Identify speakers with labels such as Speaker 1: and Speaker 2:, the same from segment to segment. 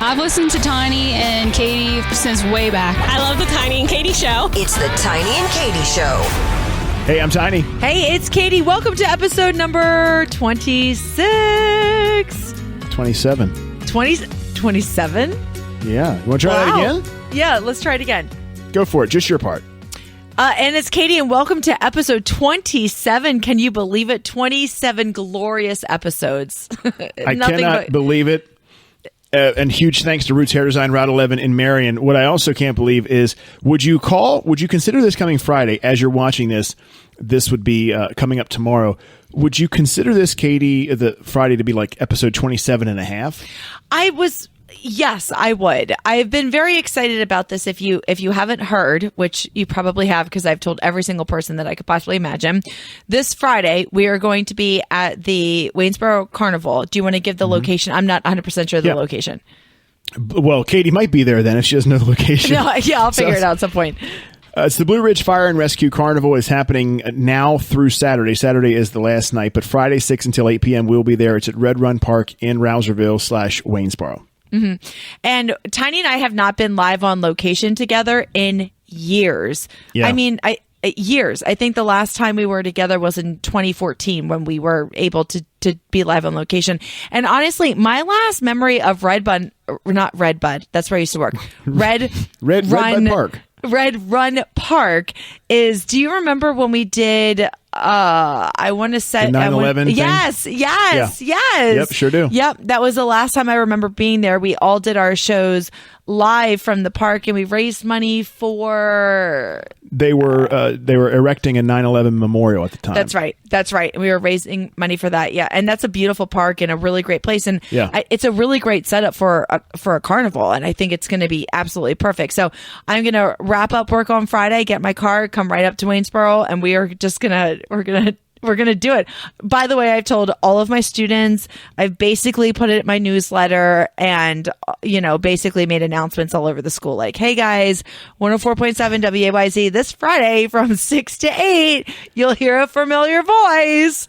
Speaker 1: I've listened to Tiny and Katy since way back.
Speaker 2: I love the Tiny and Katy show.
Speaker 3: It's the Tiny and Katy Show.
Speaker 4: Hey, I'm Tiny.
Speaker 5: Hey, it's Katy. Welcome to episode number 26.
Speaker 4: 27.
Speaker 5: 27?
Speaker 4: Yeah. You want to try that again?
Speaker 5: Yeah, let's try it again.
Speaker 4: Go for it. Just your part.
Speaker 5: And it's Katy, and welcome to episode 27. Can you believe it? 27 glorious episodes.
Speaker 4: I cannot believe it. And huge thanks to Roots Hair Design, Route 11 in Marion. What I also can't believe is, would you consider this coming Friday, as you're watching this? This would be coming up tomorrow. Would you consider this, Katy, the Friday to be like episode 27 and a half?
Speaker 5: Yes, I would. I've been very excited about this. If you haven't heard, which you probably have, because I've told every single person that I could possibly imagine, this Friday we are going to be at the Waynesboro Carnival. Do you want to give the location? I'm not 100% sure the location.
Speaker 4: Well, Katy might be there then if she doesn't know the location.
Speaker 5: No, yeah, I'll figure it out at some point.
Speaker 4: It's the Blue Ridge Fire and Rescue Carnival. Is happening now through Saturday. Saturday is the last night, but Friday 6 until 8 p.m. we'll be there. It's at Red Run Park in Rouserville/Waynesboro.
Speaker 5: Mm-hmm. And Tiny and I have not been live on location together in years. Yeah. I mean, years. I think the last time we were together was in 2014 when we were able to be live on location. And honestly, my last memory of Red Run Park is, do you remember when we did I want to say
Speaker 4: 9/11 thing?
Speaker 5: Yes.
Speaker 4: Yep, sure do.
Speaker 5: Yep, that was the last time I remember being there. We all did our shows live from the park, and we raised money for.
Speaker 4: They were erecting a 9/11 memorial at the time.
Speaker 5: That's right. And we were raising money for that. Yeah, and that's a beautiful park and a really great place, and it's a really great setup for a carnival, and I think it's going to be absolutely perfect. So I'm going to wrap up work on Friday, get my car, come right up to Waynesboro, and we are just we're going to do it. By the way, I've told all of my students, I've basically put it in my newsletter and, basically made announcements all over the school. Like, hey guys, 104.7 WAYZ this Friday from 6 to 8, you'll hear a familiar voice.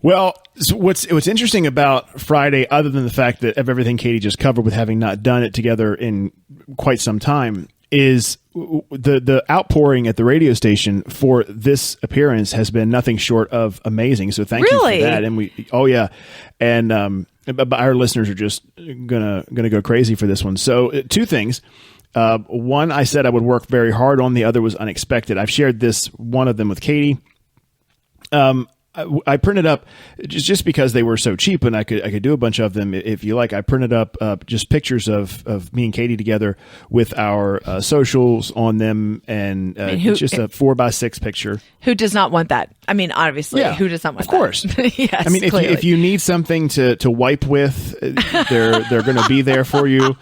Speaker 4: Well, so what's interesting about Friday, other than the fact that of everything Katy just covered with having not done it together in quite some time, is the outpouring at the radio station for this appearance has been nothing short of amazing. So thank you for that. And but our listeners are just gonna go crazy for this one. So two things. One, I said I would work very hard on. The other was unexpected. I've shared one of them with Katy. I printed up just because they were so cheap, and I could do a bunch of them if you like. I printed up just pictures of me and Katy together with our socials on them, and just a 4x6 picture.
Speaker 5: Who does not want that? I mean, obviously, who does not want that?
Speaker 4: Of course.
Speaker 5: Yes,
Speaker 4: I mean, if you need something to wipe with, they're going to be there for you.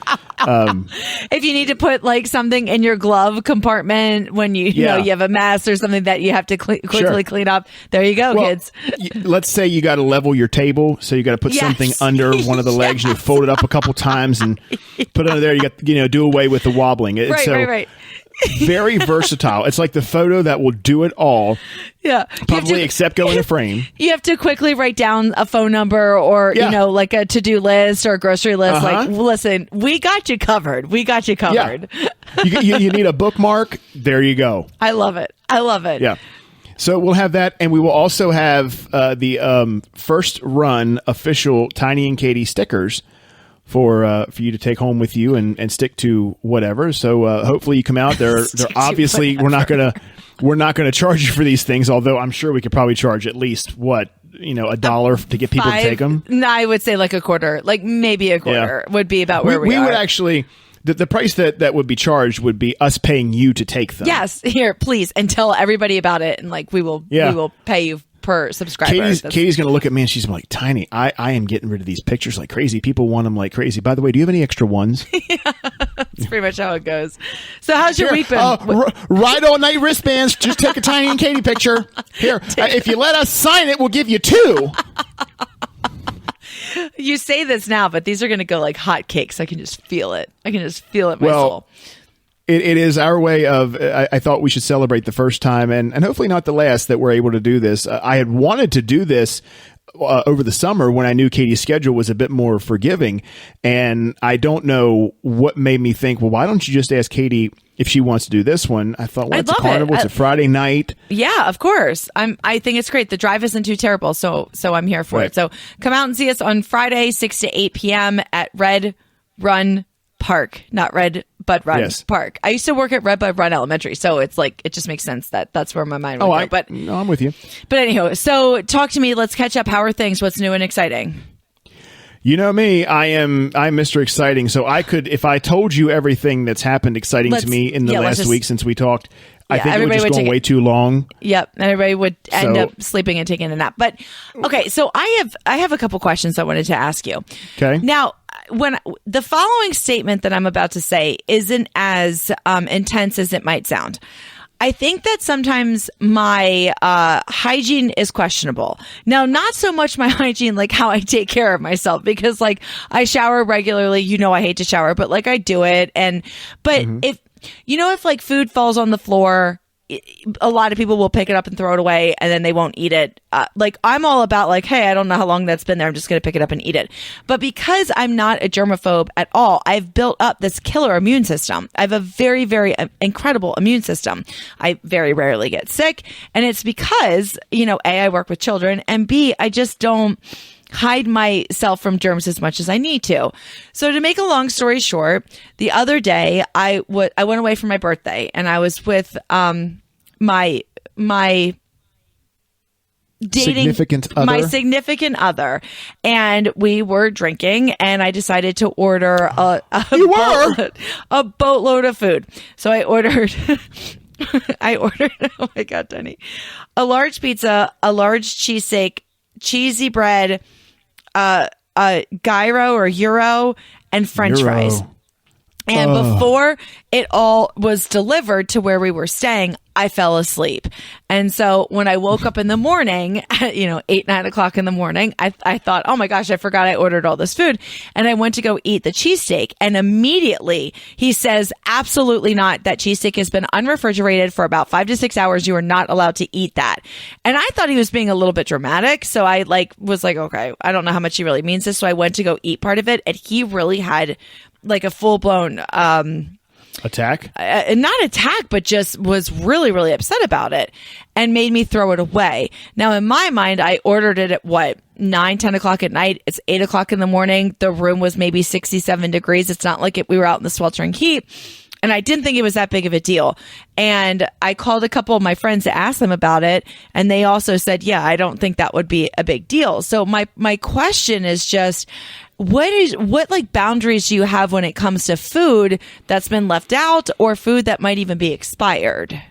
Speaker 5: If you need to put like something in your glove compartment when you know you have a mess or something that you have to quickly clean up, there you go, kids.
Speaker 4: Let's say you got to level your table, so you got to put something under one of the legs. You fold it up a couple times and put it under there. You got do away with the wobbling.
Speaker 5: Right.
Speaker 4: Very versatile. It's like the photo that will do it all.
Speaker 5: Yeah.
Speaker 4: Probably except go in a frame.
Speaker 5: You have to quickly write down a phone number or, like a to-do list or a grocery list. Like, listen, we got you covered. Yeah.
Speaker 4: You need a bookmark. There you go.
Speaker 5: I love it.
Speaker 4: Yeah. So we'll have that, and we will also have the first run official Tiny and Katy stickers for you to take home with you and stick to whatever. So hopefully you come out. They're obviously we're not gonna charge you for these things, although I'm sure we could probably charge at least $1 to get people to take them.
Speaker 5: No, I would say like a quarter, like maybe a quarter would be about where we are.
Speaker 4: We would actually. The price that would be charged would be us paying you to take them.
Speaker 5: Yes, here, please, and tell everybody about it, and we will pay you per subscriber.
Speaker 4: Katy's going to look at me and she's like, Tiny, I am getting rid of these pictures like crazy. People want them like crazy. By the way, do you have any extra ones?
Speaker 5: That's pretty much how it goes. So how's your week been?
Speaker 4: Ride all night wristbands. Just take a Tiny and Katy picture. Here, if you let us sign it, we'll give you 2.
Speaker 5: You say this now, but these are going to go like hotcakes. I can just feel it. In my soul.
Speaker 4: It is our way of, I thought we should celebrate the first time and hopefully not the last that we're able to do this. I had wanted to do this over the summer when I knew Katie's schedule was a bit more forgiving. And I don't know what made me think, well, why don't you just ask Katy if she wants to do this one? I thought, well, it's a carnival. It's a Friday night.
Speaker 5: Yeah, of course. I think it's great. The drive isn't too terrible. So I'm here for it. So come out and see us on Friday, 6 to 8 p.m. at Red Run Park, not Red Bud Run Park. I used to work at Red Bud Run Elementary, so it's like it just makes sense that that's where my mind would go. But
Speaker 4: no, I'm with you.
Speaker 5: But anyhow, so talk to me. Let's catch up. How are things? What's new and exciting?
Speaker 4: You know me, I'm Mr. Exciting. So I could, if I told you everything that's happened exciting to me in the last week since we talked, I think it would just go way too long.
Speaker 5: Yep, everybody would end up sleeping and taking a nap. But okay, so I have a couple questions I wanted to ask you.
Speaker 4: Okay.
Speaker 5: Now, when the following statement that I'm about to say isn't as intense as it might sound. I think that sometimes my hygiene is questionable. Now, not so much my hygiene, like how I take care of myself, because like I shower regularly. You know, I hate to shower, but like I do it. But if like food falls on the floor, a lot of people will pick it up and throw it away and then they won't eat it. Like I'm all about like, hey, I don't know how long that's been there. I'm just going to pick it up and eat it. But because I'm not a germaphobe at all, I've built up this killer immune system. I have a very, very incredible immune system. I very rarely get sick. And it's because, A, I work with children, and B, I just don't hide myself from germs as much as I need to. So to make a long story short, the other day I went away for my birthday, and I was with my significant other, and we were drinking, and I decided to order a boatload of food. So I ordered oh my God, Tony, a large pizza, a large cheesesteak, cheesy bread, a gyro or euro, and French fries. And before it all was delivered to where we were staying, I fell asleep. And so when I woke up in the morning, at, 8, 9 o'clock in the morning, I thought, oh my gosh, I forgot I ordered all this food. And I went to go eat the cheesesteak. And immediately he says, absolutely not. That cheesesteak has been unrefrigerated for about 5 to 6 hours. You are not allowed to eat that. And I thought he was being a little bit dramatic. So I was like, okay, I don't know how much he really means this. So I went to go eat part of it. And he really had like a full blown,
Speaker 4: attack?
Speaker 5: Not attack, but just was really, really upset about it and made me throw it away. Now, in my mind, I ordered it at 9, 10 o'clock at night. It's 8 o'clock in the morning. The room was maybe 67 degrees. It's not like we were out in the sweltering heat. And I didn't think it was that big of a deal. And I called a couple of my friends to ask them about it. And they also said, yeah, I don't think that would be a big deal. So my question is just, what like boundaries do you have when it comes to food that's been left out or food that might even be expired?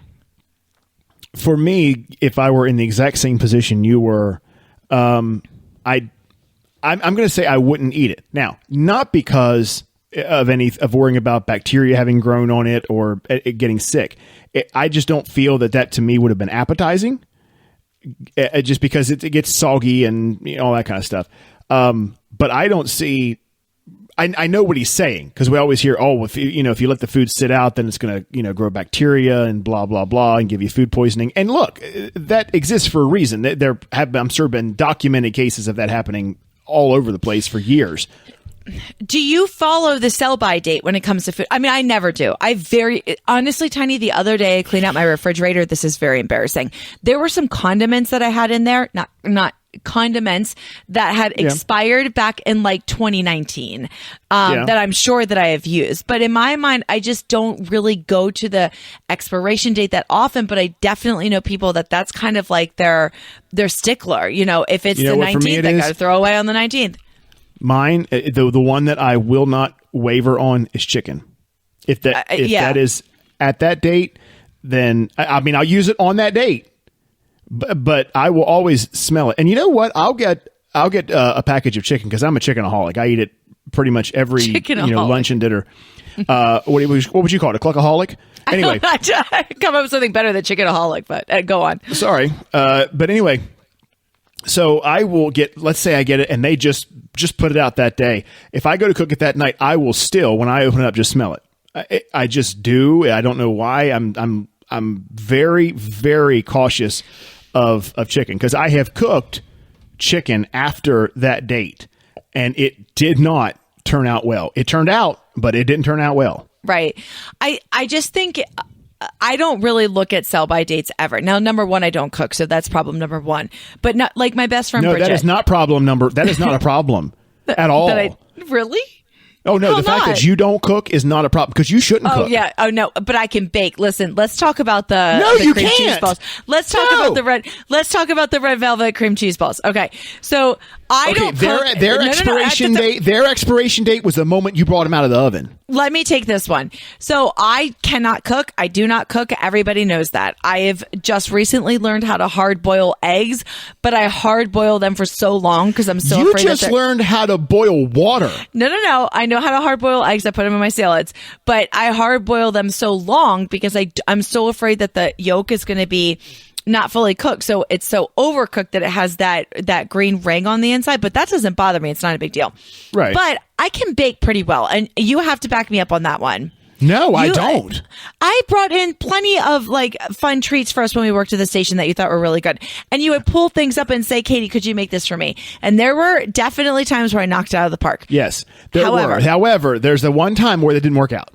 Speaker 4: For me, if I were in the exact same position you were, I'm going to say I wouldn't eat it. Now, not because of worrying about bacteria having grown on it or it getting sick. I just don't feel that to me would have been appetizing, just because it gets soggy and all that kind of stuff. But I don't see. I know what he's saying, because we always hear, if you let the food sit out, then it's going to grow bacteria and blah blah blah and give you food poisoning. And look, that exists for a reason. There have, I'm sure, been documented cases of that happening all over the place for years.
Speaker 5: Do you follow the sell-by date when it comes to food? I mean, I never do. Honestly, Tiny, the other day I cleaned out my refrigerator. This is very embarrassing. There were some condiments that I had in there, not condiments that had expired back in like 2019, that I'm sure that I have used. But in my mind, I just don't really go to the expiration date that often, but I definitely know people that's kind of like their stickler. If it's the 19th, I got to throw away on the 19th.
Speaker 4: Mine, the one that I will not waver on is chicken. If that is at that date, then I'll use it on that date. But I will always smell it. And you know what? I'll get a package of chicken because I'm a chickenaholic. I eat it pretty much every lunch and dinner. What would you call it? A cluckaholic? Anyway,
Speaker 5: I come up with something better than chickenaholic, but go on.
Speaker 4: Sorry, but anyway. So I will let's say I get it and they just put it out that day. If I go to cook it that night, I will still, when I open it up, just smell it. I just do. I don't know why. I'm very, very cautious of chicken, because I have cooked chicken after that date, and it did not turn out well. It turned out, but it didn't turn out well.
Speaker 5: Right. I just think I don't really look at sell-by dates ever. Now, number one, I don't cook, so that's problem number one. But not like my best friend Bridget.
Speaker 4: That is not a problem at all.
Speaker 5: Really?
Speaker 4: Oh, no, the fact that you don't cook is not a problem because you shouldn't cook.
Speaker 5: Oh, yeah. Oh, no, but I can bake. Listen, let's talk about the
Speaker 4: you
Speaker 5: cream
Speaker 4: can't.
Speaker 5: cheese balls. Let's talk about the red velvet cream cheese balls. Okay. So I don't cook.
Speaker 4: Their expiration date was the moment you brought them out of the oven.
Speaker 5: Let me take this one. So I cannot cook. I do not cook. Everybody knows that. I have just recently learned how to hard boil eggs, but I hard boil them for so long because I'm so afraid.
Speaker 4: You just learned how to boil water.
Speaker 5: No. I know how to hard boil eggs. I put them in my salads, but I hard boil them so long because I'm so afraid that the yolk is going to be not fully cooked. So it's so overcooked that it has that green ring on the inside, but that doesn't bother me. It's not a big deal.
Speaker 4: Right.
Speaker 5: But I can bake pretty well. And you have to back me up on that one.
Speaker 4: No, I don't.
Speaker 5: I brought in plenty of like fun treats for us when we worked at the station that you thought were really good. And you would pull things up and say, Katie, could you make this for me? And there were definitely times where I knocked it out of the park.
Speaker 4: Yes, there were. However, there's the one time where it didn't work out.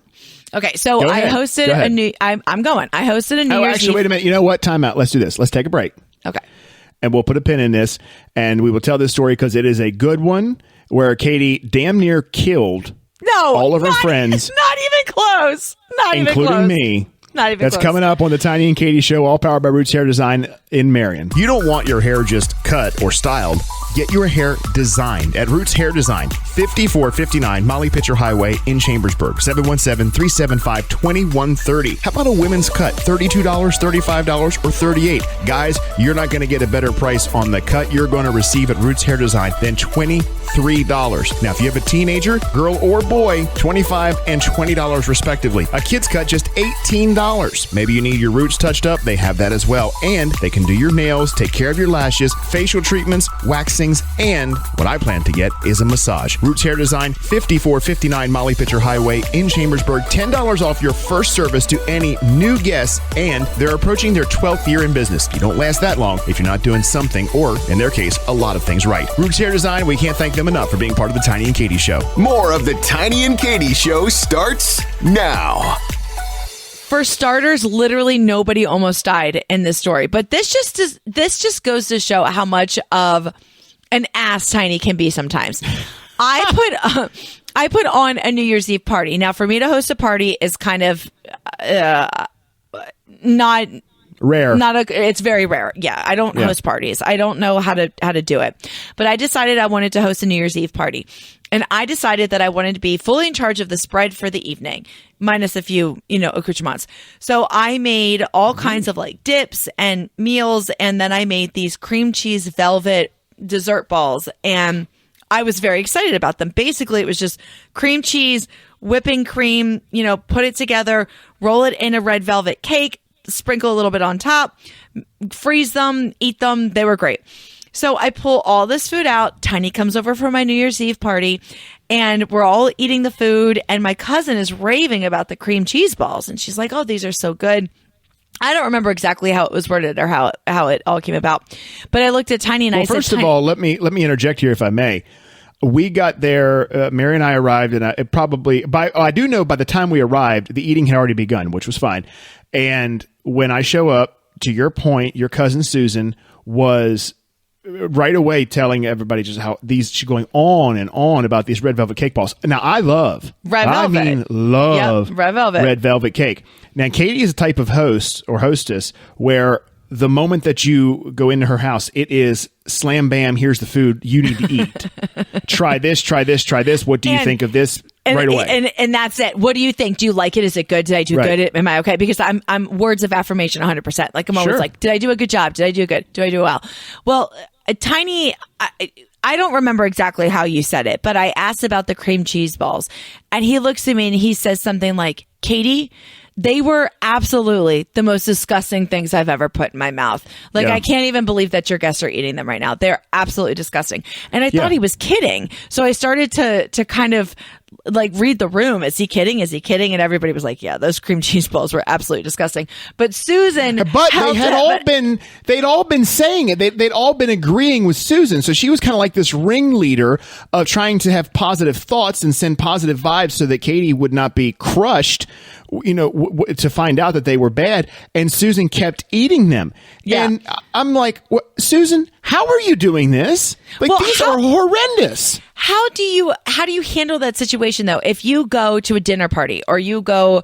Speaker 5: Okay, so I hosted a new. I'm going. I hosted a New Year's Eve.
Speaker 4: Wait a minute. You know what? Time out. Let's do this. Let's take a break.
Speaker 5: Okay.
Speaker 4: And we'll put a pin in this, and we will tell this story because it is a good one where Katie damn near killed all of her friends.
Speaker 5: Not even close.
Speaker 4: Including me.
Speaker 5: Not even
Speaker 4: That's
Speaker 5: close.
Speaker 4: coming up on the Tiny and Katie Show, all powered by Roots Hair Design in Marion. You don't want your hair just cut or styled. Get your hair designed at Roots Hair Design, 5459 Molly Pitcher Highway in Chambersburg, 717-375-2130. How about a women's cut? $32, $35, or $38? Guys, you're not going to get a better price on the cut you're going to receive at Roots Hair Design than $23. Now, if you have a teenager, girl or boy, $25 and $20 respectively. A kid's cut, just $18. Maybe you need your roots touched up. They have that as well. And they can do your nails, take care of your lashes, facial treatments, waxings, and what I plan to get is a massage. Roots Hair Design, 5459 Molly Pitcher Highway in Chambersburg. $10 off your first service to any new guests, and they're approaching their 12th year in business. You don't last that long if you're not doing something, or in their case, a lot of things right. Roots Hair Design, we can't thank them enough for being part of the Tiny and Katie Show.
Speaker 6: More of the Tiny and Katie Show starts now.
Speaker 5: For starters, literally nobody almost died in this story. But this just goes to show how much of an ass Tiny can be sometimes. I put on a New Year's Eve party. Now, for me to host a party is kind of not
Speaker 4: rare.
Speaker 5: It's very rare. Yeah, I don't host parties. I don't know how to do it. But I decided I wanted to host a New Year's Eve party. And I decided that I wanted to be fully in charge of the spread for the evening, minus a few, accoutrements. So I made all kinds of like dips and meals. And then I made these cream cheese velvet dessert balls. And I was very excited about them. Basically, it was just cream cheese, whipping cream, put it together, roll it in a red velvet cake, sprinkle a little bit on top, freeze them, eat them. They were great. So I pull all this food out. Tiny comes over for my New Year's Eve party, and we're all eating the food. And my cousin is raving about the cream cheese balls. And she's like, oh, these are so good. I don't remember exactly how it was worded or how it all came about. But I looked at Tiny and I said,
Speaker 4: first of all, let me interject here if I may. We got there, Mary and I arrived, and I do know by the time we arrived, the eating had already begun, which was fine. And when I show up, to your point, your cousin Susan was right away telling everybody just how she's going on and on about these red velvet cake balls. Now, I love red velvet cake. Now, Katie is a type of host or hostess where the moment that you go into her house, it is slam bam, here's the food you need to eat. Try this, try this, try this. What do you think of this? Right away.
Speaker 5: And that's it. What do you think? Do you like it? Is it good? Did I do good? Am I okay? Because I'm words of affirmation 100%. Like I'm always like, did I do a good job? Did I do good? Do I do well? Well, Tiny, I don't remember exactly how you said it, but I asked about the cream cheese balls, and he looks at me and he says something like, Katie, They were absolutely the most disgusting things I've ever put in my mouth. Like, I can't even believe that your guests are eating them right now. They're absolutely disgusting. And I thought he was kidding. So I started to kind of like read the room. Is he kidding? Is he kidding? And everybody was like, yeah, those cream cheese balls were absolutely disgusting. But Susan,
Speaker 4: but they'd all been saying it. They'd all been agreeing with Susan. So she was kind of like this ringleader of trying to have positive thoughts and send positive vibes so that Katy would not be crushed, to find out that they were bad. And Susan kept eating them. Yeah. And I'm like, Susan, how are you doing this? Like, these are horrendous.
Speaker 5: How do you handle that situation though? If you go to a dinner party or you go,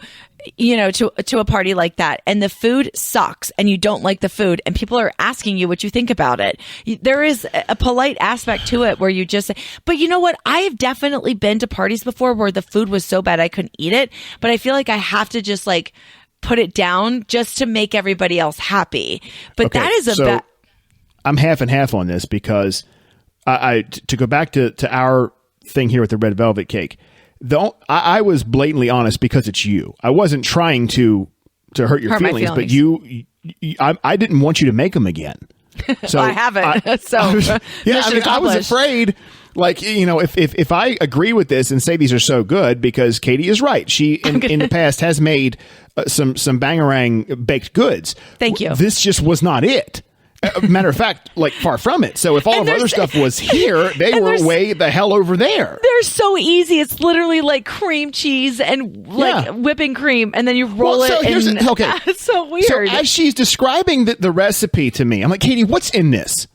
Speaker 5: to a party like that and the food sucks and you don't like the food and people are asking you what you think about it. There is a polite aspect to it where you just say, but you know what? I have definitely been to parties before where the food was so bad I couldn't eat it, but I feel like I have to just like put it down just to make everybody else happy. But that is
Speaker 4: I'm half and half on this because to go back to our thing here with the red velvet cake, I was blatantly honest because it's you. I wasn't trying to hurt your feelings, but I didn't want you to make them again. So
Speaker 5: I haven't.
Speaker 4: I was afraid. Like, if I agree with this and say these are so good, because Katy is right. She in the past has made some bangarang baked goods.
Speaker 5: Thank you.
Speaker 4: This just was not it. Matter of fact, like far from it. So if all of our other stuff was here, they were way the hell over there.
Speaker 5: They're so easy. It's literally like cream cheese and whipping cream, and then you roll it. It's so weird.
Speaker 4: So as she's describing the recipe to me, I'm like, Katy, what's in this?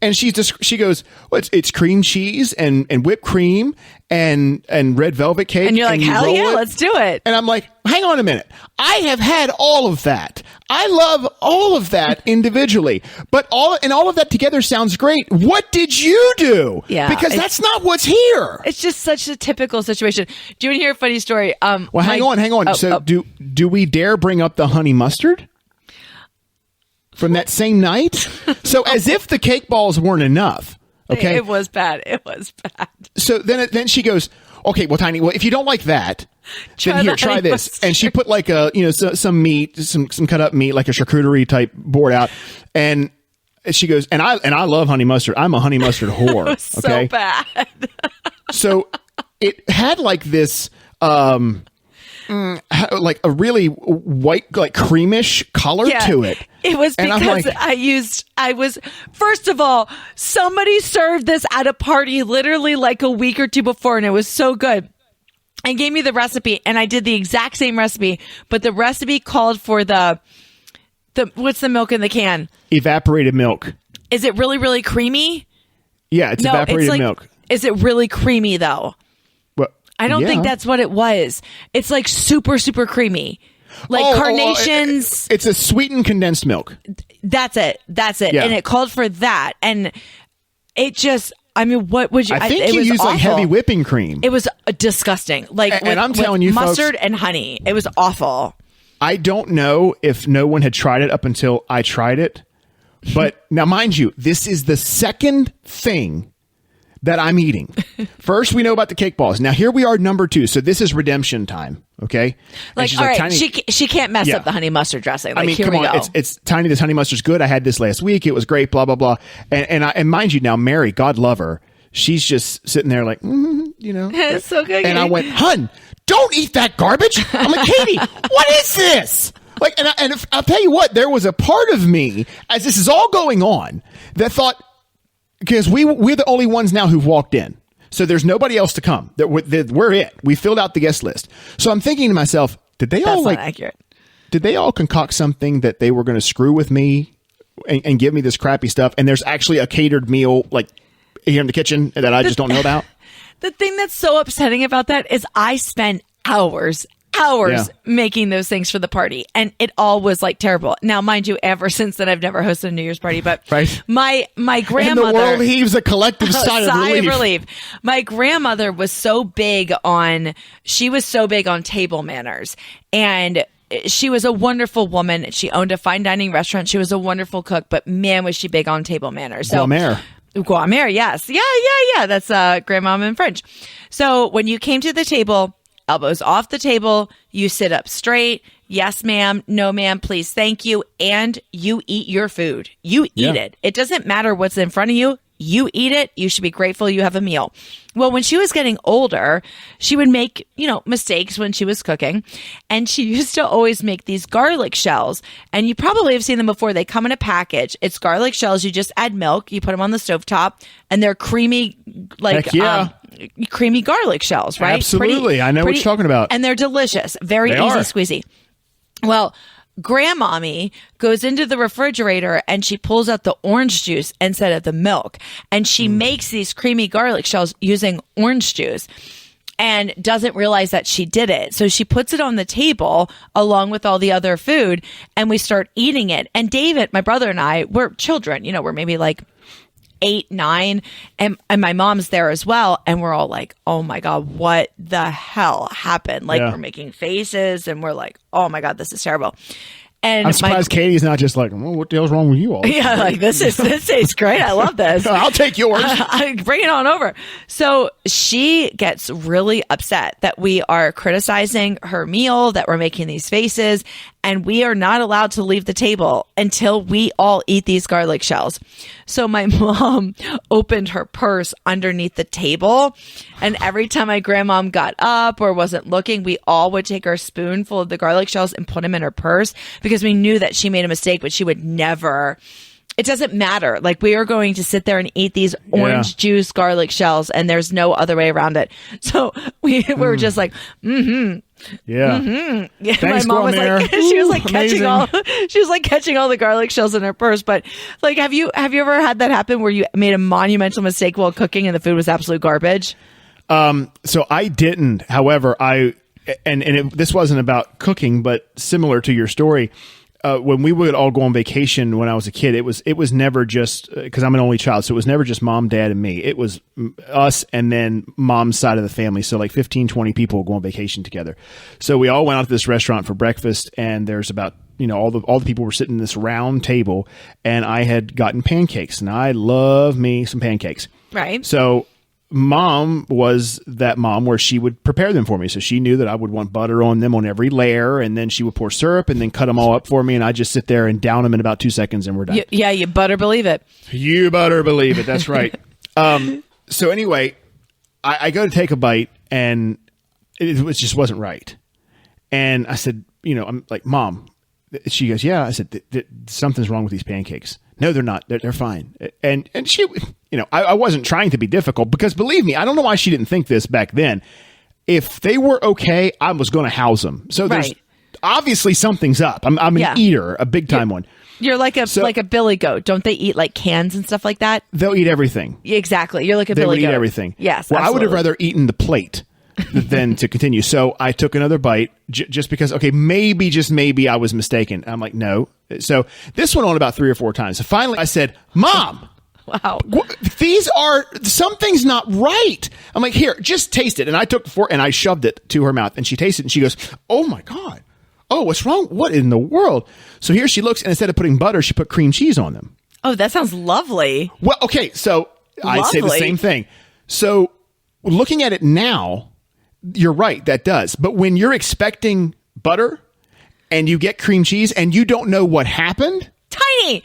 Speaker 4: And she goes, well, it's cream cheese and whipped cream and red velvet cake.
Speaker 5: And you're like, hell yeah, let's do it.
Speaker 4: And I'm like, hang on a minute. I have had all of that. I love all of that individually, but all of that together sounds great. What did you do?
Speaker 5: Yeah,
Speaker 4: because that's not what's here.
Speaker 5: It's just such a typical situation. Do you want to hear a funny story?
Speaker 4: Well, hang on. Do we dare bring up the honey mustard from that same night? So as if the cake balls weren't enough. Okay.
Speaker 5: It was bad.
Speaker 4: So then she goes, okay, well, Tiny, if you don't like that, then here, try this.
Speaker 5: Mustard.
Speaker 4: And she put like some meat, some cut up meat, like a charcuterie type board out. And she goes, and I love honey mustard. I'm a honey mustard whore.
Speaker 5: It was so bad.
Speaker 4: So it had like this, like a really white, like creamish color to it.
Speaker 5: It was because first of all, somebody served this at a party literally like a week or two before, and it was so good. And gave me the recipe, and I did the exact same recipe, but the recipe called for the what's the milk in the can?
Speaker 4: Evaporated milk.
Speaker 5: Is it really, really creamy?
Speaker 4: Yeah, it's evaporated milk.
Speaker 5: Is it really creamy though? I don't think that's what it was. It's like super, super creamy. Like carnations.
Speaker 4: It's a sweetened condensed milk.
Speaker 5: That's it. Yeah. And it called for that. And it just, what would you...
Speaker 4: I think you used like heavy whipping cream.
Speaker 5: It was disgusting. Like
Speaker 4: and I'm telling you,
Speaker 5: mustard
Speaker 4: folks,
Speaker 5: and honey. It was awful.
Speaker 4: I don't know if no one had tried it up until I tried it. But now, mind you, this is the second thing that I'm eating. First, we know about the cake balls. Now, here we are, number 2. So this is redemption time. Okay.
Speaker 5: Like, all right, Tiny, she can't mess up the honey mustard dressing. Like, here
Speaker 4: come
Speaker 5: we
Speaker 4: on.
Speaker 5: go.
Speaker 4: It's Tiny. This honey mustard's good. I had this last week. It was great. Blah, blah, blah. And mind you, now, Mary, God love her. She's just sitting there like,
Speaker 5: It's so good.
Speaker 4: And I went, hun, don't eat that garbage. I'm like, Katy, what is this? Like, and I'll tell you what, there was a part of me as this is all going on that thought, because we're the only ones now who've walked in. So there's nobody else to come. We're it. We filled out the guest list. So I'm thinking to myself, did they all
Speaker 5: accurate.
Speaker 4: Did they all concoct something that they were going to screw with me and give me this crappy stuff? And there's actually a catered meal like here in the kitchen that I just don't know about.
Speaker 5: The thing that's so upsetting about that is I spent hours making those things for the party, and it all was like terrible. Now, mind you, ever since then, I've never hosted a New Year's party, but
Speaker 4: right.
Speaker 5: my grandmother...
Speaker 4: And the world heaves a collective sigh of relief.
Speaker 5: My grandmother was so big on table manners, and she was a wonderful woman. She owned a fine dining restaurant. She was a wonderful cook, but man, was she big on table manners. So, Guamere, yes. Yeah. That's grandmom in French. So when you came to the table, elbows off the table, you sit up straight. Yes, ma'am. No, ma'am. Please. Thank you. And you eat your food. You eat it. It doesn't matter what's in front of you. You eat it. You should be grateful you have a meal. Well, when she was getting older, she would make, mistakes when she was cooking. And she used to always make these garlic shells. And you probably have seen them before. They come in a package. It's garlic shells. You just add milk. You put them on the stovetop. And they're creamy, creamy garlic shells, right?
Speaker 4: Absolutely. I know what you're talking about.
Speaker 5: And they're delicious. Very easy squeezy. Well, Grandmommy goes into the refrigerator and she pulls out the orange juice instead of the milk. And she makes these creamy garlic shells using orange juice and doesn't realize that she did it. So she puts it on the table along with all the other food and we start eating it. And David, my brother, and I, we're children, we're maybe like 8, 9, and my mom's there as well. And we're all like, oh my God, what the hell happened? Like we're making faces and we're like, oh my God, this is terrible. And
Speaker 4: I'm surprised Katie's not just like, well, what the hell's wrong with you all?
Speaker 5: Yeah, like this tastes great. I love this.
Speaker 4: I'll take yours.
Speaker 5: Bring it on over. So she gets really upset that we are criticizing her meal, that we're making these faces, and we are not allowed to leave the table until we all eat these garlic shells. So my mom opened her purse underneath the table, and every time my grandmom got up or wasn't looking, we all would take our spoonful of the garlic shells and put them in her purse because we knew that she made a mistake, but she would never. It doesn't matter. Like, we are going to sit there and eat these orange juice garlic shells, and there's no other way around it. So we were just like,
Speaker 4: Yeah.
Speaker 5: Thanks, my mom was like, she was like catching all the garlic shells in her purse. But like, have you ever had that happen where you made a monumental mistake while cooking and the food was absolute garbage?
Speaker 4: So I didn't. However, this wasn't about cooking, but similar to your story. When we would all go on vacation when I was a kid, it was never just because I'm an only child. So it was never just mom, dad, and me. It was us and then mom's side of the family. So like 15, 20 people would go on vacation together. So we all went out to this restaurant for breakfast, and there's about, all the people were sitting in this round table, and I had gotten pancakes, and I love me some pancakes.
Speaker 5: Right.
Speaker 4: So mom was that mom where she would prepare them for me. So she knew that I would want butter on them on every layer, and then she would pour syrup and then cut them all up for me, and I just sit there and down them in about 2 seconds, and we're done.
Speaker 5: You better believe it.
Speaker 4: You better believe it. That's right. So anyway, I go to take a bite, and it just wasn't right. And I said, I'm like, Mom. She goes, yeah. I said, something's wrong with these pancakes. No, they're not. They're fine. And she, I wasn't trying to be difficult because, believe me, I don't know why she didn't think this back then. If they were okay, I was going to house them. So there's obviously something's up. I'm an eater, a big time one.
Speaker 5: You're like a billy goat. Don't they eat like cans and stuff like that?
Speaker 4: They'll eat everything.
Speaker 5: Exactly. You're like a billy goat.
Speaker 4: They would eat everything.
Speaker 5: Yes.
Speaker 4: Well,
Speaker 5: absolutely.
Speaker 4: I would have rather eaten the plate than to continue. So I took another bite just because, okay, maybe I was mistaken. I'm like, no. So this went on about 3 or 4 times. So finally I said, Mom,
Speaker 5: wow,
Speaker 4: something's not right. I'm like, here, just taste it. And I took the fork and I shoved it to her mouth, and she tasted it and she goes, oh my God. Oh, what's wrong? What in the world? So here she looks, and instead of putting butter, she put cream cheese on them.
Speaker 5: Oh, that sounds lovely.
Speaker 4: Well, okay. So I'd say the same thing. So looking at it now, you're right, that does. But when you're expecting butter and you get cream cheese and you don't know what happened.
Speaker 5: Tiny,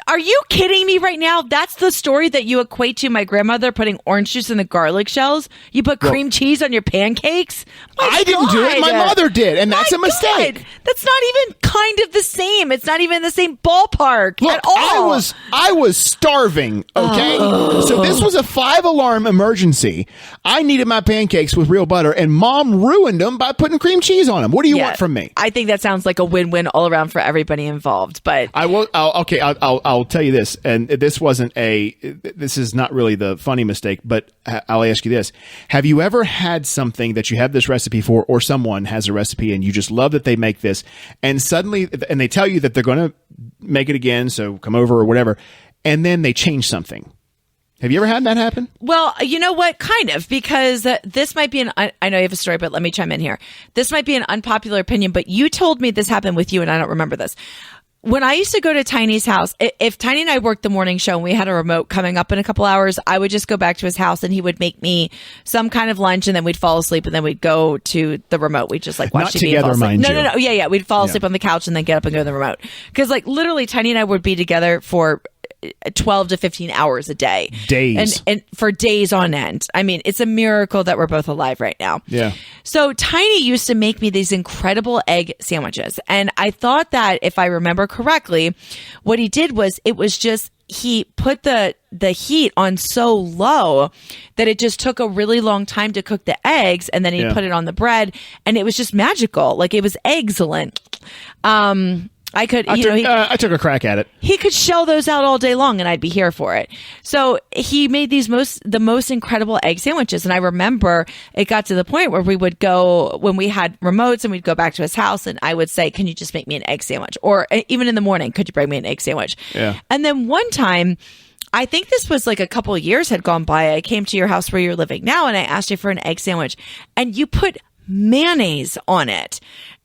Speaker 5: are you kidding me right now? That's the story that you equate to my grandmother putting orange juice in the garlic shells? You put cream cheese on your pancakes?
Speaker 4: I didn't do it. My mother did, and that's a mistake.
Speaker 5: That's not even kind of the same. It's not even the same ballpark at all.
Speaker 4: I was starving, okay? So this was a 5-alarm emergency. I needed my pancakes with real butter, and Mom ruined them by putting cream cheese on them. What do you want from me?
Speaker 5: I think that sounds like a win-win all around for everybody involved, but
Speaker 4: I'll tell you this, and this is not really the funny mistake, but I'll ask you this. Have you ever had something that you have this recipe for, or someone has a recipe and you just love that they make this, and suddenly, and they tell you that they're going to make it again, so come over or whatever, and then they change something? Have you ever had that happen?
Speaker 5: Well, you know what? Kind of, because this might be I know you have a story, but let me chime in here. This might be an unpopular opinion, but you told me this happened with you, and I don't remember this. when I used to go to Tiny's house, if Tiny and I worked the morning show and we had a remote coming up in a couple hours, I would just go back to his house and he would make me some kind of lunch and then we'd fall asleep and then we'd go to the remote. We'd just like watch
Speaker 4: Not
Speaker 5: TV
Speaker 4: together,
Speaker 5: and fall asleep.
Speaker 4: mind you.
Speaker 5: No. Yeah. We'd fall asleep on the couch and then get up and go to the remote. Because like literally Tiny and I would be together for 12 to 15 hours a day.
Speaker 4: Days.
Speaker 5: And for days on end. I mean, it's a miracle that we're both alive right now.
Speaker 4: Yeah.
Speaker 5: So Tiny used to make me these incredible egg sandwiches. And I thought that if I remember correctly, what he did was he put the heat on so low that it just took a really long time to cook the eggs, and then he put it on the bread, and it was just magical. Like it was excellent. I took
Speaker 4: a crack at it.
Speaker 5: He could shell those out all day long and I'd be here for it. So he made the most incredible egg sandwiches. And I remember it got to the point where we would go, when we had remotes, and we'd go back to his house and I would say, can you just make me an egg sandwich? Or even in the morning, could you bring me an egg sandwich?
Speaker 4: Yeah.
Speaker 5: And then one time, I think this was like a couple of years had gone by. I came to your house where you're living now and I asked you for an egg sandwich and you put mayonnaise on it.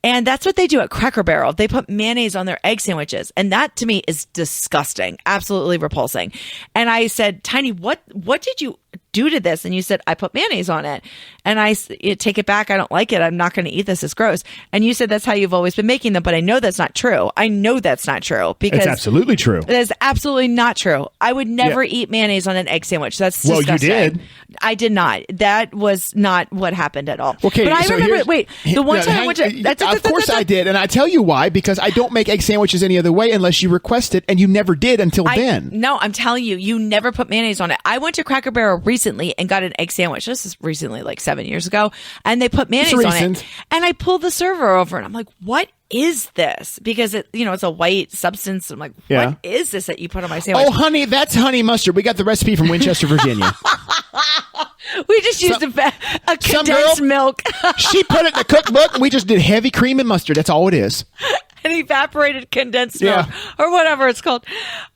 Speaker 5: And that's what they do at Cracker Barrel. They put mayonnaise on their egg sandwiches. And that to me is disgusting. Absolutely repulsing. And I said, Tiny, what did you do to this? And you said, I put mayonnaise on it. And I take it back. I don't like it. I'm not going to eat this. It's gross. And you said that's how you've always been making them. But I know that's not true. I know that's not true. Because
Speaker 4: it's absolutely true.
Speaker 5: That is absolutely not true. I would never eat mayonnaise on an egg sandwich. That's disgusting.
Speaker 4: Well, you did.
Speaker 5: I did not. That was not what happened at all.
Speaker 4: Okay,
Speaker 5: but I
Speaker 4: so
Speaker 5: remember, the one time I went to...
Speaker 4: Of course I did. And I tell you why, because I don't make egg sandwiches any other way unless you request it, and you never did until then.
Speaker 5: No, I'm telling you, you never put mayonnaise on it. I went to Cracker Barrel recently and got an egg sandwich. This is recently, like 7 years ago. And they put mayonnaise on it. And I pulled the server over and I'm like, what is this? Because it's a white substance. I'm like, what is this that you put on my sandwich?
Speaker 4: Oh, honey, that's honey mustard. We got the recipe from Winchester, Virginia.
Speaker 5: We just used a condensed milk.
Speaker 4: She put it in the cookbook and we just did heavy cream and mustard. That's all it is.
Speaker 5: And evaporated condensed milk or whatever it's called.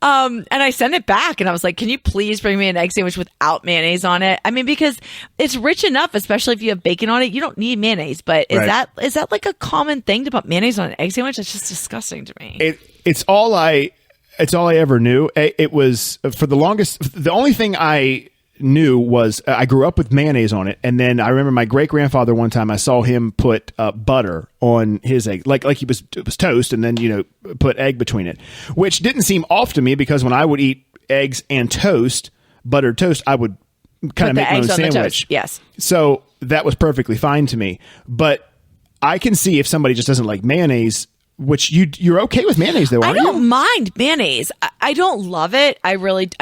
Speaker 5: And I sent it back and I was like, can you please bring me an egg sandwich without mayonnaise on it? I mean, because it's rich enough, especially if you have bacon on it. You don't need mayonnaise, but is that like a common thing to put mayonnaise on an egg sandwich? It's just disgusting to me.
Speaker 4: It's all I ever knew. It was for the longest, the only thing I knew was I grew up with mayonnaise on it, and then I remember my great grandfather one time I saw him put butter on his egg, like it was toast, and then put egg between it, which didn't seem off to me because when I would eat eggs and toast, buttered toast, I would kind of make my own sandwich.
Speaker 5: Yes,
Speaker 4: so that was perfectly fine to me. But I can see if somebody just doesn't like mayonnaise. Which you're okay with mayonnaise though, aren't you?
Speaker 5: I don't mind mayonnaise. I don't love it. I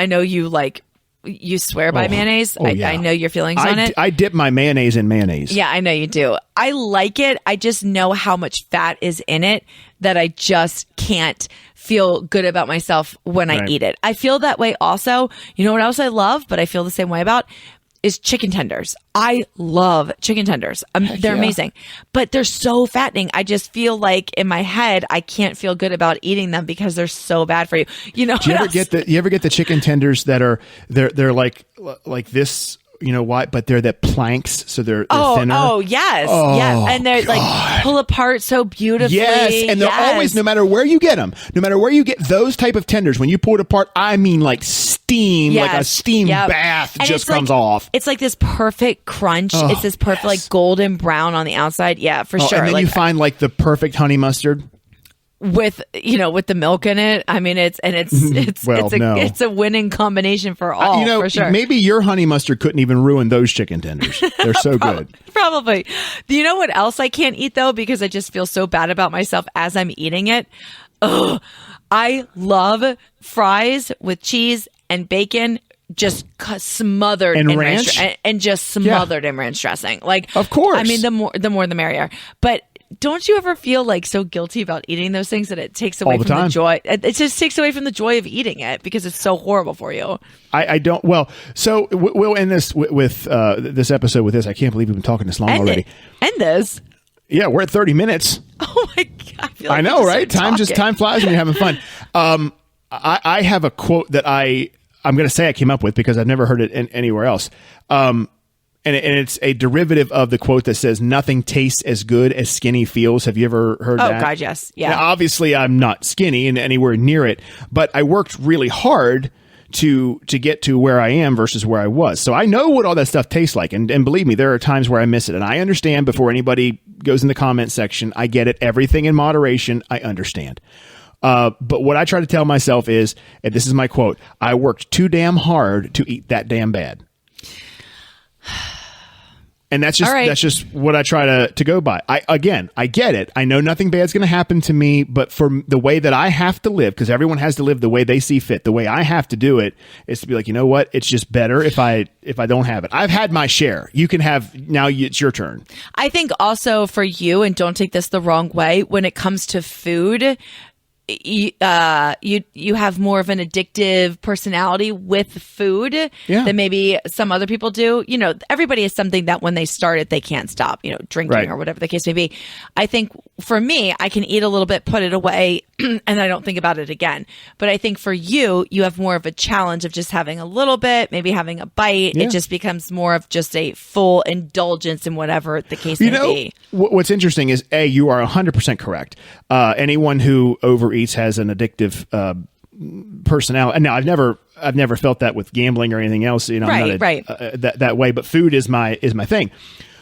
Speaker 5: know you like. You swear by mayonnaise. I know your feelings on it.
Speaker 4: I dip my mayonnaise in mayonnaise.
Speaker 5: Yeah, I know you do. I like it. I just know how much fat is in it that I just can't feel good about myself when I eat it. I feel that way also. You know what else I love, but I feel the same way about? Is chicken tenders. I love chicken tenders. They're amazing, but they're so fattening. I just feel like in my head, I can't feel good about eating them because they're so bad for you. Do you ever
Speaker 4: get the chicken tenders that are they're like this? You know why? But they're that planks, so they're thinner.
Speaker 5: Oh yes, yeah, and they're like pull apart so beautifully.
Speaker 4: Yes, and they're always, no matter where you get them, no matter where you get those type of tenders, when you pull it apart, I mean like steam, like a steam bath and just comes off.
Speaker 5: It's like this perfect crunch. It's this perfect like golden brown on the outside. Yeah, for sure.
Speaker 4: And then you find like the perfect honey mustard.
Speaker 5: With the milk in it. I mean, it's a winning combination for all. For sure.
Speaker 4: Maybe your honey mustard couldn't even ruin those chicken tenders. They're so good.
Speaker 5: Probably. Do you know what else I can't eat though? Because I just feel so bad about myself as I'm eating it. Ugh. I love fries with cheese and bacon. Just smothered in ranch and just smothered in ranch dressing. Like,
Speaker 4: of course.
Speaker 5: I mean, the more the merrier. But don't you ever feel like so guilty about eating those things that it takes away from the joy? It just takes away from the joy of eating it because it's so horrible for you.
Speaker 4: I don't. Well, so we'll end this with this episode with this. I can't believe we've been talking this long already.
Speaker 5: End this.
Speaker 4: Yeah, we're at 30 minutes.
Speaker 5: Oh my God!
Speaker 4: I know, right? Time flies when you're having fun. I have a quote that I'm going to say I came up with because I've never heard it anywhere else. And it's a derivative of the quote that says, nothing tastes as good as skinny feels. Have you ever heard that?
Speaker 5: Oh, God, yes. Yeah.
Speaker 4: Now, obviously, I'm not skinny and anywhere near it, but I worked really hard to get to where I am versus where I was. So I know what all that stuff tastes like. And believe me, there are times where I miss it. And I understand before anybody goes in the comment section. I get it. Everything in moderation. I understand. But what I try to tell myself is, and this is my quote, I worked too damn hard to eat that damn bad. And that's just what I try to go by. I get it. I know nothing bad's going to happen to me, but for the way that I have to live, because everyone has to live the way they see fit, the way I have to do it is to be like, you know what? It's just better if I don't have it. I've had my share. You can have, now it's your turn.
Speaker 5: I think also for you, and don't take this the wrong way, when it comes to food, you have more of an addictive personality with food than maybe some other people do. You know, everybody has something that when they start it, they can't stop, you know, drinking or whatever the case may be. I think for me, I can eat a little bit, put it away, and I don't think about it again. But I think for you, you have more of a challenge of just having a little bit, maybe having a bite. Yeah. It just becomes more of just a full indulgence in whatever the case may be.
Speaker 4: What's interesting is, you are 100% correct. Anyone who overeats has an addictive personality. Now, I've never felt that with gambling or anything else. You know, I'm not that way. But food is my thing.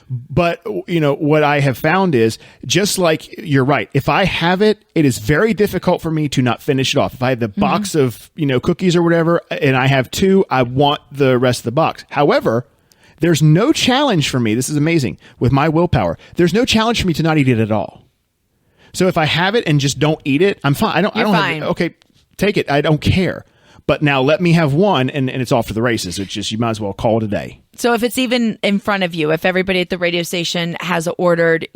Speaker 4: But you know what I have found is, just like you're right. If I have it, it is very difficult for me to not finish it off. If I have the box of cookies or whatever, and I have 2, I want the rest of the box. However, there's no challenge for me. This is amazing with my willpower. There's no challenge for me to not eat it at all. So if I have it and just don't eat it, I'm fine. I don't
Speaker 5: fine.
Speaker 4: Okay, take it. I don't care. But now let me have one and it's off to the races. It's just, you might as well call it a day.
Speaker 5: So if it's even in front of you, if everybody at the radio station has ordered,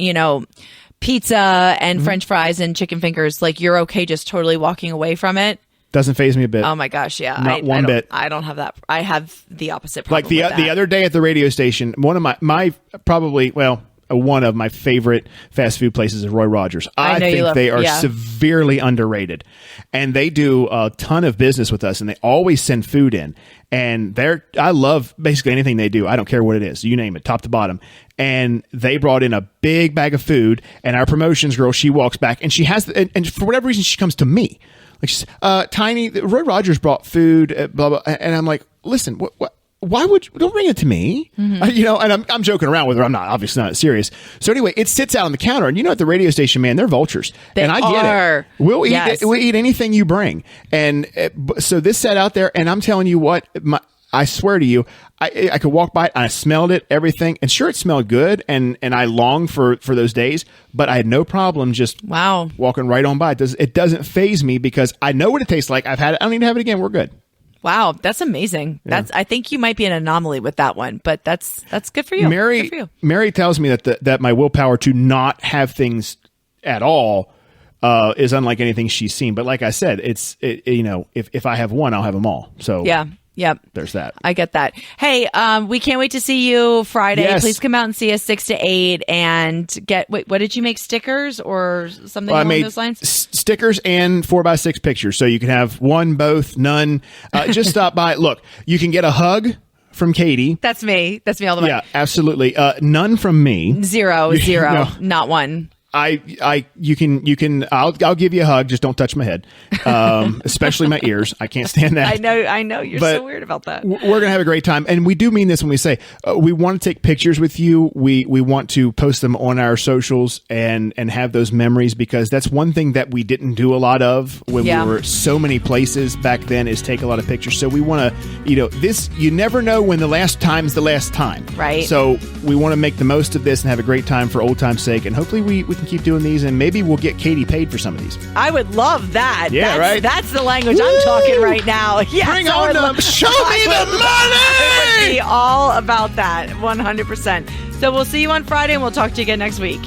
Speaker 5: pizza and French fries and chicken fingers, like, you're okay just totally walking away from it?
Speaker 4: Doesn't faze me a bit.
Speaker 5: Oh my gosh, yeah.
Speaker 4: Not one bit.
Speaker 5: I don't have that. I have the opposite problem.
Speaker 4: Like the other day at the radio station, one of my probably, well, one of my favorite fast food places is Roy Rogers. I think they are severely underrated, and they do a ton of business with us, and they always send food in. And I love basically anything they do. I don't care what it is, you name it, top to bottom. And they brought in a big bag of food, and our promotions girl, she walks back, and she has, and for whatever reason, she comes to me. Like, she's, Tiny, Roy Rogers brought food, blah blah, and I'm like, listen, what? Why would you, don't bring it to me? And I'm joking around with her. I'm not, obviously not serious. So anyway, it sits out on the counter, and at the radio station, man, they're vultures. And I get it. We'll eat anything you bring. And so this sat out there, and I'm telling you what, I swear to you, I could walk by it, and I smelled it, everything, and sure, it smelled good, and I longed for those days, but I had no problem just walking right on by. It doesn't faze me because I know what it tastes like. I've had it. I don't need to have it again. We're good.
Speaker 5: Wow, that's amazing. Yeah. I think you might be an anomaly with that one, but that's good for you.
Speaker 4: Mary tells me that my willpower to not have things at all is unlike anything she's seen. But like I said, if I have one, I'll have them all. So
Speaker 5: yeah. Yep.
Speaker 4: There's that.
Speaker 5: I get that. Hey, we can't wait to see you Friday. Yes. Please come out and see us 6 to 8 and what did you make, stickers or something along those lines?
Speaker 4: Stickers and 4x6 pictures. So you can have one, both, none. Just stop by. Look, you can get a hug from Katy.
Speaker 5: That's me all the way.
Speaker 4: Yeah, absolutely. None from me.
Speaker 5: Zero, no. Not one.
Speaker 4: I'll give you a hug. Just don't touch my head, especially my ears. I can't stand that.
Speaker 5: I know. You're so weird about that.
Speaker 4: We're going to have a great time. And we do mean this when we say, we want to take pictures with you. We want to post them on our socials and have those memories, because that's one thing that we didn't do a lot of when we were so many places back then, is take a lot of pictures. So we want to, you never know when the last time's the last time.
Speaker 5: Right.
Speaker 4: So we want to make the most of this and have a great time for old time's sake. And hopefully we can keep doing these, and maybe we'll get Katy paid for some of these.
Speaker 5: I would love that.
Speaker 4: Yeah, right?
Speaker 5: That's the language I'm talking right now. Yes,
Speaker 4: Bring on them. Show me the money!
Speaker 5: I would be all about that, 100%. So we'll see you on Friday, and we'll talk to you again next week.